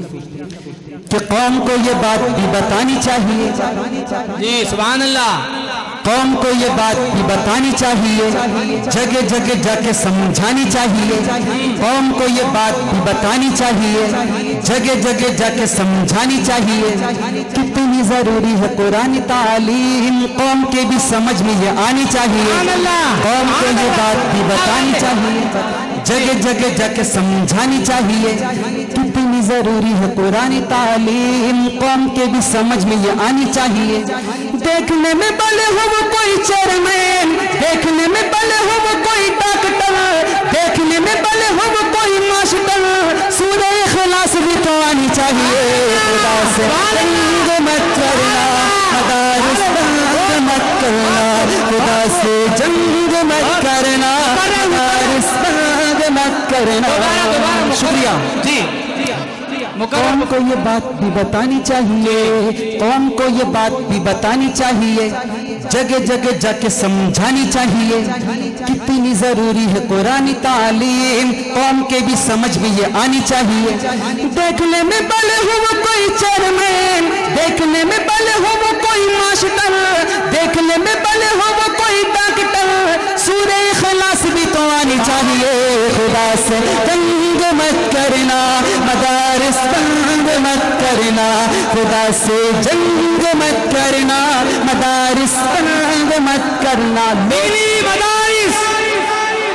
کہ قوم کو یہ بات بھی بتانی چاہیے، جی سبحان اللہ۔ قوم کو یہ بات بھی بتانی چاہیے، جگہ جگہ جا کے سمجھانی چاہیے، قوم کو یہ بات بھی بتانی چاہیے، جگہ جگہ جا کے سمجھانی چاہیے، کتنی ضروری ہے قرآن تعلیم، قوم کے بھی سمجھ میں یہ آنی چاہیے، قوم کو یہ بات بھی بتانی چاہیے، جگہ جگہ جا کے سمجھانی چاہیے، کتنی ضروری ہے قرآن تعلیم، قوم کے بھی سمجھ میں یہ آنی چاہیے۔ دیکھنے میں بھلے ہو وہ کوئی چیئرمین، دیکھنے میں بھلے ہو وہ کوئی ڈاکٹر، دیکھنے میں بھلے ہو وہ کوئی ماسٹر، سورہ اخلاص بھی تو آنی چاہیے، خدا سے جنگ مت کرنا، مدارس بند مت کرنا، خدا سے جنگ مت کرنا، مدارس بند مت کرنا۔ شکریہ جی قوم کو یہ بات بھی بتانی چاہیے، قوم کو یہ بات بھی بتانی چاہیے، جگہ جگہ جا کے سمجھانی چاہیے، کتنی ضروری ہے قرآن تعلیم، قوم کے بھی سمجھ میں یہ آنی چاہیے۔ دیکھنے میں بھلے ہو وہ کوئی چیئرمین، دیکھنے میں بھلے ہو وہ کوئی ماسٹر، دیکھنے میں بھلے ہو وہ کوئی ڈاکٹر، سورہ اخلاص بھی تو آنی چاہیے، خدا سے جنگ مت کرنا، مدارس بند مت کرنا، خدا سے جنگ مت کرنا، مدارس بند مت کرنا۔ دینی مدارس،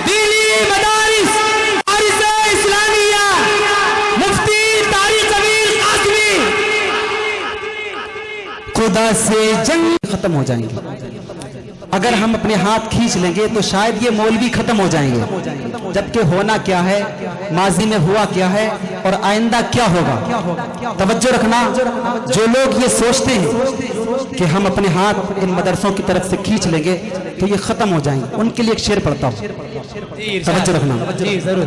دینی مدارس، مدارس اسلامیہ، مفتی طارق امیر قاسمی، خدا سے جنگ ختم ہو جائیں گے۔ اگر ہم اپنے ہاتھ کھینچ لیں گے تو شاید یہ مولوی ختم ہو جائیں گے، جبکہ ہونا کیا ہے، ماضی میں ہوا کیا ہے اور آئندہ کیا ہوگا۔ توجہ رکھنا، جو لوگ یہ سوچتے ہیں کہ ہم اپنے ہاتھ ان مدرسوں کی طرف سے کھینچ لیں گے تو یہ ختم ہو جائیں گے، ان کے لیے ایک شعر پڑھتا ہوں، توجہ رکھنا۔ جی ضرور۔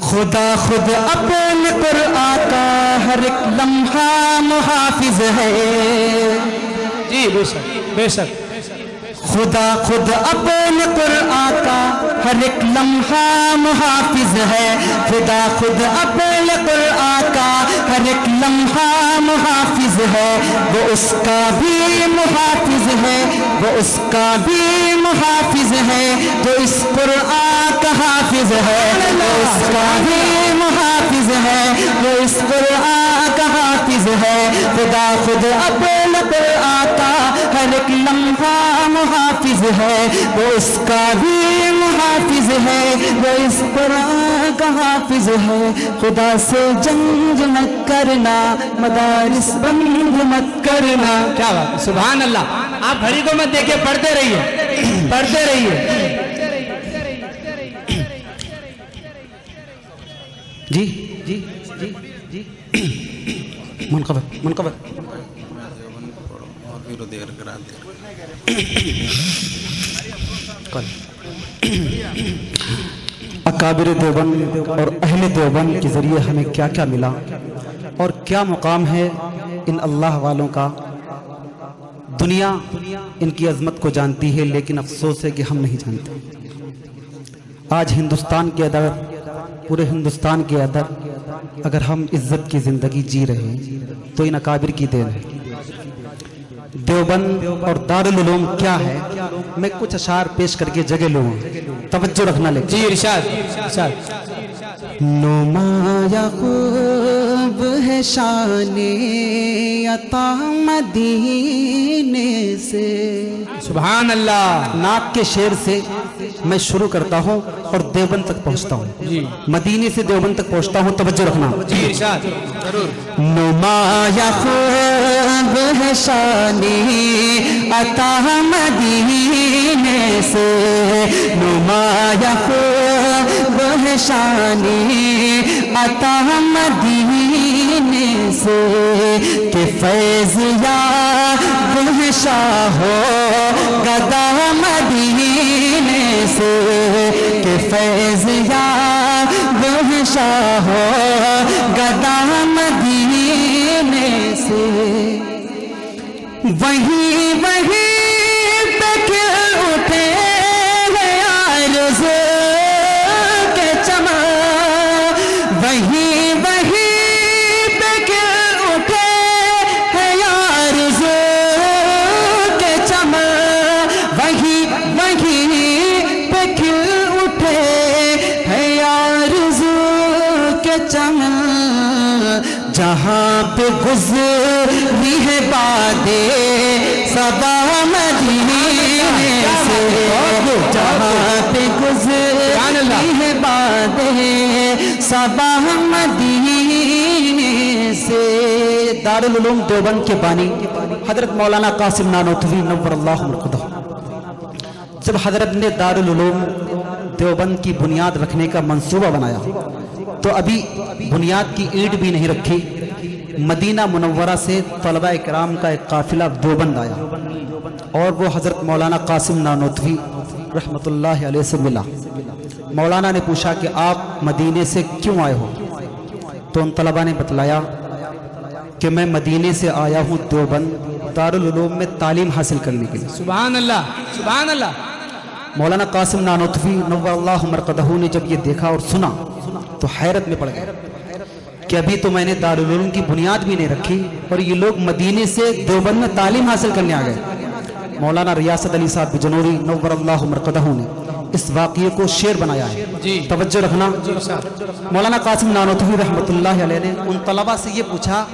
خدا خود اپنے قرآن کا ہر ایک لمحہ محافظ ہے، جی بے شک، بے شک۔ خدا خود اپنے قرآن کا ہر ایک لمحہ محافظ ہے، خدا خود اپنے قرآن کا ہر ایک لمحہ محافظ ہے، وہ اس کا بھی محافظ ہے، وہ اس کا بھی محافظ ہے، جو اس قرآن کا حافظ ہے، وہ اس کا بھی محافظ ہے، وہ اس قرآن کا حافظ ہے، خدا خود اپنے قرآن کا ہر ایک لمحہ محافظ ہے وہ اس کا بھی محافظ ہے وہ اس قرآن کا حافظ ہے خدا سے جنگ مت کرنا مدارس بند مت کرنا کیا بات ہے سبحان اللہ آپ گھڑی کو مت دیکھیں پڑھتے رہیے پڑھتے رہیے جی جی جی جی منقبت اکابر دیوبند اور اہل دیوبند کے ذریعے ہمیں کیا کیا ملا اور کیا مقام ہے ان اللہ والوں کا دنیا ان کی عظمت کو جانتی ہے لیکن افسوس ہے کہ ہم نہیں جانتے آج ہندوستان کے اندر پورے ہندوستان کے اندر اگر ہم عزت کی زندگی جی رہے ہیں تو ان اکابر کی دین ہے دیوبند اور دارالعلوم کیا ہے میں کچھ اشعار پیش کر کے جگہ لوں توجہ رکھنا لے جی ارشاد نمایاں خوب ہے شان عطا مدینے سے سبحان اللہ نعت کے شعر سے میں شروع کرتا ہوں اور دیوبند تک پہنچتا ہوں جی مدینے سے دیوبند تک پہنچتا ہوں توجہ رکھنا جی ارشاد ضرور نمایاں خوب ہے شان عطا مدینے سے نمایاں خوب ہے شان عطا مدینے سے کہ فیض یاب شاہ گدا مدینے سے کہ فیض یاب شاہ گدا مدینے سے وہی پہ کھل اٹھے ہیں آرزو کے چمن وہی پہ کھل اٹھے ہیں آرزو کے چمن وہی پہ کھل اٹھے ہیں آرزو کے چمن جہاں پہ گزری ہے بادے صبا مدینے سے جہاں پہ گزری ہے بادے صبا مدینے سے دارالعلوم دیوبند کے بانی حضرت مولانا قاسم نانوتوی نور اللہ مرقدہ جب حضرت نے دارالعلوم دیوبند کی بنیاد رکھنے کا منصوبہ بنایا تو ابھی بنیاد کی اینٹ بھی نہیں رکھی مدینہ منورہ سے طلبہ اکرام کا ایک قافلہ دیوبند آیا اور وہ حضرت مولانا قاسم نانوتوی رحمۃ اللہ علیہ سے ملا مولانا نے پوچھا کہ آپ مدینے سے کیوں آئے ہو تو ان طلبہ نے بتلایا کہ میں مدینے سے آیا ہوں دیوبند دارالعلوم میں تعلیم حاصل کرنے کے لیے سبحان اللہ سبحان اللہ مولانا قاسم نانوتوی نور اللہ مرقدہ نے جب یہ دیکھا اور سنا تو حیرت میں پڑ گئے کہ ابھی تو میں نے دارالعلوم کی بنیاد بھی نہیں رکھی اور یہ لوگ مدینے سے دیوبند میں تعلیم حاصل کرنے آ گئے مولانا ریاست علی صاحب بجنوری نور اللہ مرقدہ نے اس واقعے کو شعر بنایا ہے جی توجہ رکھنا مولانا قاسم نانوتوی رحمۃ اللہ علیہ نے ان طلبہ سے یہ پوچھا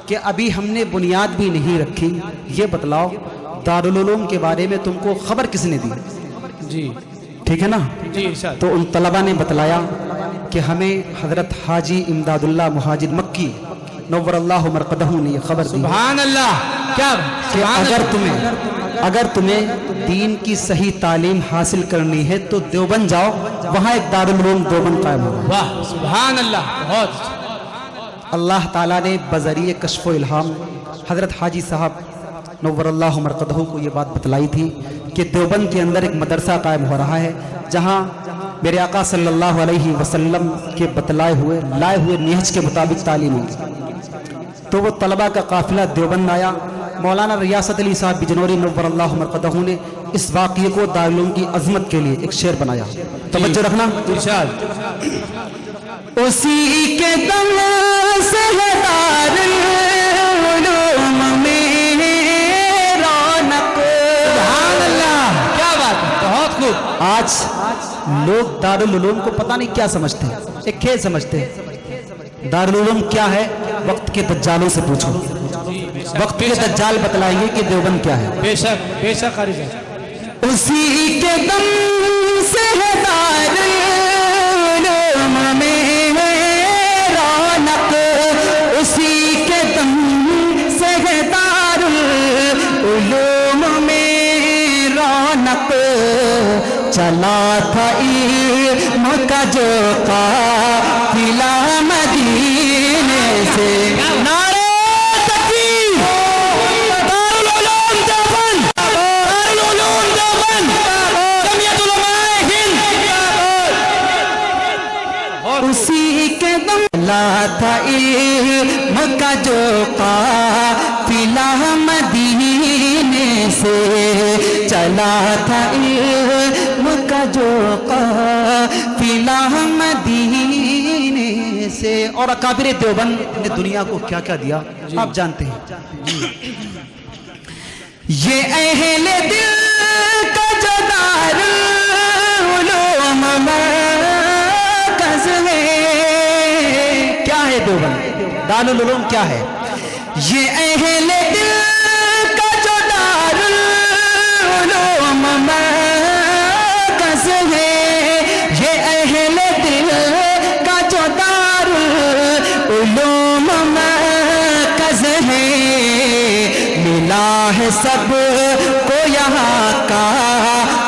کہ ابھی ہم نے بنیاد بھی نہیں رکھی یہ بتلاؤ دارالعلوم کے بارے میں تم کو خبر کس نے دی جی ٹھیک ہے نا جی ارشاد تو ان طلبہ نے بتلایا کہ ہمیں حضرت حاجی امداد اللہ مہاجر مکی نور اللہ مرقدہ نے یہ خبر دی سبحان اللہ کیا کہ اگر تمہیں دین کی صحیح تعلیم حاصل کرنی ہے تو دیوبند جاؤ وہاں ایک دارالعلوم دیوبند قائم ہوگا واہ سبحان اللہ بہت اللہ تعالیٰ نے بذریعہ کشف و الہام حضرت حاجی صاحب نور اللہ مرقدہ کو یہ بات بتلائی تھی کہ دیوبند کے اندر ایک مدرسہ قائم ہو رہا ہے جہاں میرے آقا صلی اللہ علیہ وسلم کے لائے ہوئے نہج کے مطابق تعلیم ہوگی تو وہ طلبہ کا قافلہ دیوبند آیا مولانا ریاست علی صاحب بجنوری نور اللہ مرقدہ نے اس واقعے کو دارالعلوم کی عظمت کے لیے ایک شعر بنایا توجہ رکھنا ارشاد اسی کے دم سے دارالعلوم میں رونق سبحان اللہ کیا بات ہے بہت خوب آج لوگ دارالعلوم کو پتہ نہیں کیا سمجھتے ہیں ایک کھیل سمجھتے ہیں دارالعلوم کیا ہے وقت کے دجالوں سے پوچھو وقت کے دجال بتلائیں گے کہ دیوبند کیا ہے بے شک قاری صاحب اسی کے دم سے ہے دارالعلوم میں رونق، اسی کے دم سے ہے دارالعلوم میں رونق، چلا تھا علم کا جو قافلہ مدینے سے۔ نعرہ تکبیر! دارالعلوم دیوبند! دارالعلوم دیوبند! جمعیت علماء ہند! اسی کے دم چلا تھا علم کا جو قافلہ مدینے سے، چلا تھا علم کا جو قافلہ مدینے سے۔ اور اکابر دیوبند نے دنیا کو کیا کیا دیا آپ جانتے ہیں۔ یہ اہل دل کا جو دارالعلوم مرکز ہے، کیا ہے دیوبند؟ دارالعلوم کیا ہے؟ یہ اہل دل کا جو دارالعلوم مرکز ہے، یہ اہل دل کا جو دارالعلوم مرکز ہے، ملا ہے سب کو یہاں کا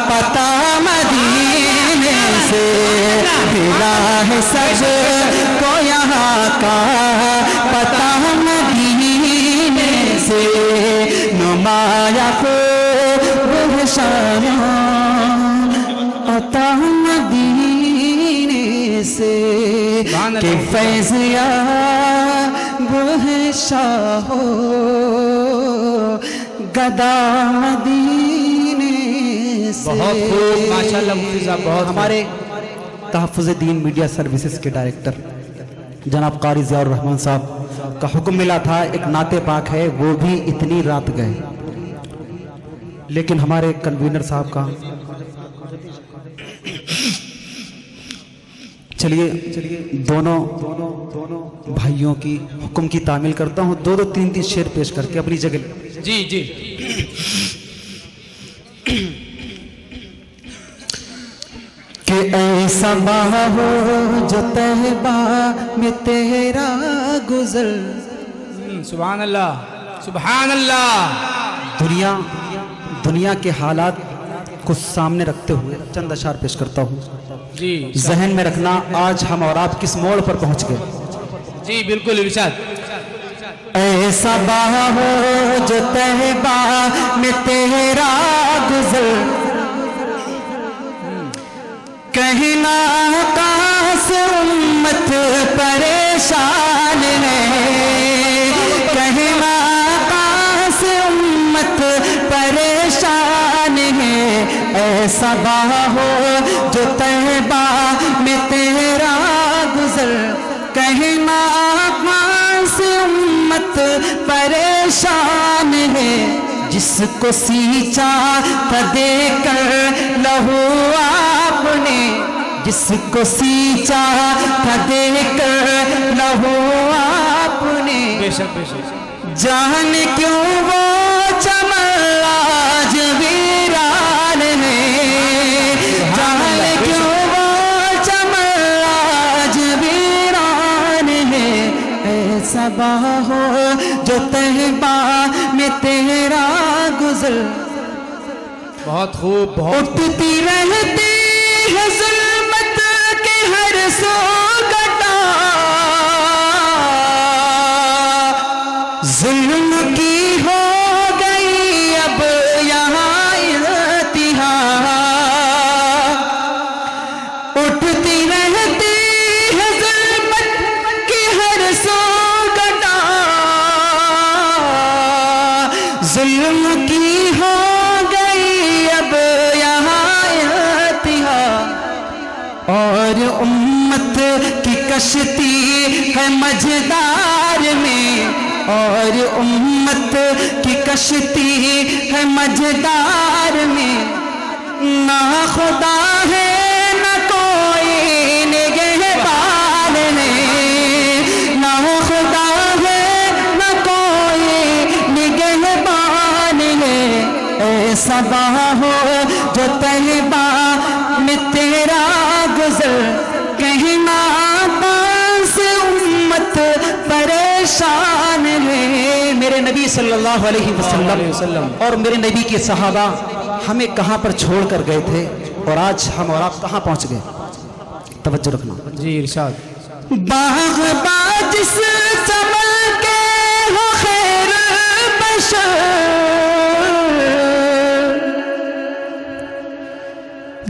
پتہ مدینے سے، ملا ہے سب کو یہاں کا پتہ مدینے سے، نمایاں خوب شان عطا مدینے سے، کہ فیض یاب ہے شاہ و گدا مدینے سے۔ بہت خوب، ماشاءاللہ مفتی صاحب، بہت ہمارے تحفظ دین میڈیا سروسز کے ڈائریکٹر جناب قاری ضیاء الرحمن صاحب کا حکم ملا تھا، ایک نعت پاک ہے، وہ بھی اتنی رات گئے، لیکن ہمارے کنوینر صاحب کا چلیے دونوں بھائیوں کی حکم کی تعمیل کرتا ہوں، دو تین شعر پیش کر کے اپنی جگہ۔ جی جی کہ ایسا ماہ ہو جو طیبہ میں تیرا گزر۔ سبحان اللہ، سبحان اللہ۔ دنیا کے حالات کو سامنے رکھتے ہوئے چند اشعار پیش کرتا ہوں، جی ذہن میں رکھنا آج ہم اور آپ کس موڑ پر پہنچ گئے۔ جی بالکل ارشاد۔ ایسا ماہ ہو جو طیبہ میں تیرا گزر، کہنا کاس امت پریشان ہے، کہنا کاس امت پریشان ہے، ایسا باہ ہو جو طیبہ میں تیرا گزر، کہنا کاس امت پریشان ہے، جس کو سینچا تھا دے کر لہو آپ نے، جس کو سینچا تھا دے کر لہو آپ نے، بے شک بے شک۔ جان کیوں وہ چمن آج ویران ہے، جان کیوں وہ چمن آج ویران ہے، ایسا باہ ہو جو طیبہ میں تیرا گزر۔ بہت خوب، بہت اٹھتی رہتی ہے ظلمت کے ہر سو گٹا، ظلم کی ہو گئی اب یہاں انتہا، اٹھتی رہتی ہے ظلمت کی ہر سو گٹا، ظلم کی ہو اور امت کی کشتی ہے مجدار میں، اور امت کی کشتی ہے مجدار میں، نہ خدا ہے نہ کوئی نگہبان ہے، نہ خدا ہے نہ کوئی نگہبان ہے، ایسا باہ ہو گزر کہنا پاس امت پریشان ہے. میرے نبی صلی اللہ علیہ وسلم اور میرے نبی کے صحابہ ہمیں کہاں پر چھوڑ کر گئے تھے اور آج ہم اور آپ کہاں پہنچ گئے؟ توجہ رکھنا. جی ارشاد. باغ جس چمن کے ہو خیر بشر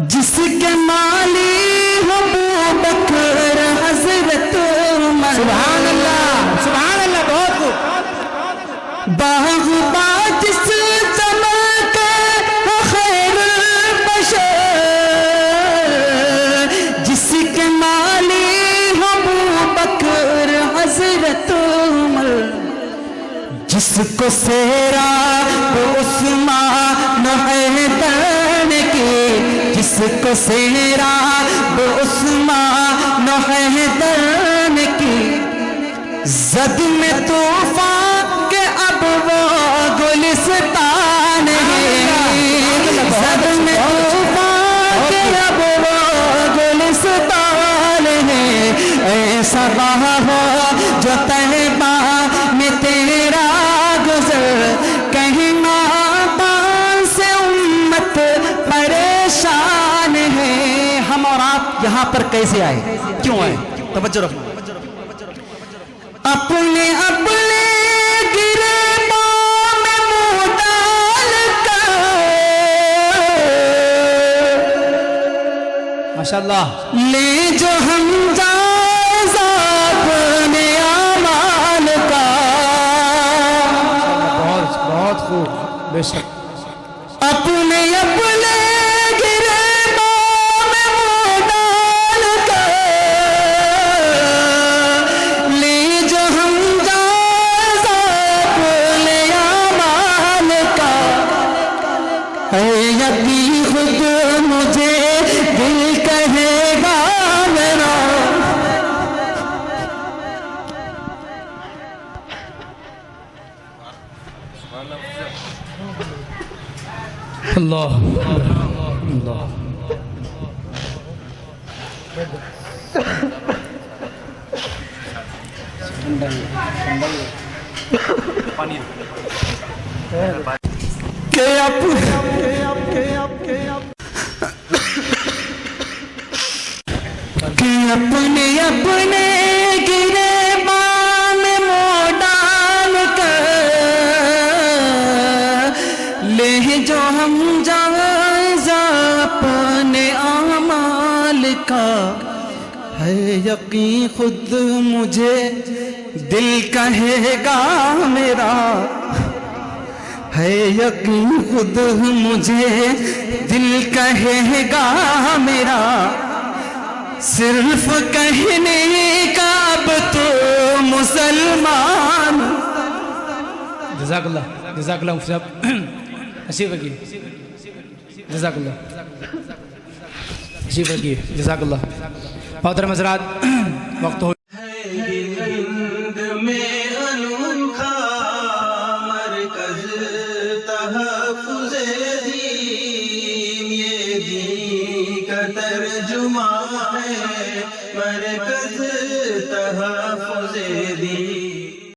جس کے مالی ہو ابو بکر حضرت عمر. سبحان اللہ سبحان اللہ. بہت خوب. باغ جس چمن کے ہو خیر بشر جس کے مالی ہو ابو بکر حضرت عمر جس کو سیراب عثمان حیدر کی جس کو سیراب عثمان حیدر کی زد میں طوفان کے اب وہ گلستان ہے. زد میں طوفان کے اب وہ گلستان ہے. ایسا راہ ہو جو طیبہ میں تیرا گزر کہنا پاس امت پریشان ہے. ہم اور آپ یہاں پر کیسے آئے؟ کیوں آئے؟ توجہ رکھنا. اپنے اپنے گریباں میں منہ ڈال کر ماشاءاللہ. لے جو ہم جائزہ اپنے اعمال کا. بہت بہت خوب. بے شک. اپنے اپنے گریباں میں منہ ڈال کر لے جو ہم جائزہ اپنے اعمال کا. ہے یقین خود مجھے دل کہے گا میرا. اللہ اللہ. کہ اپنے اپنے گریباں میں منہ ڈال کر لے جو ہم جائزہ اپنے اعمال کا. ہے یقین خود مجھے دل کہے گا میرا. ہے یقین خود مجھے دل کہے گا میرا. صرف کہنے کا اب تو مسلمان. جزاک اللہ جزاک اللہ. مفتی صاحب تشریف رکھیے. جزاک اللہ تشریف رکھیے. جزاک اللہ. محترم حضرات وقت ہو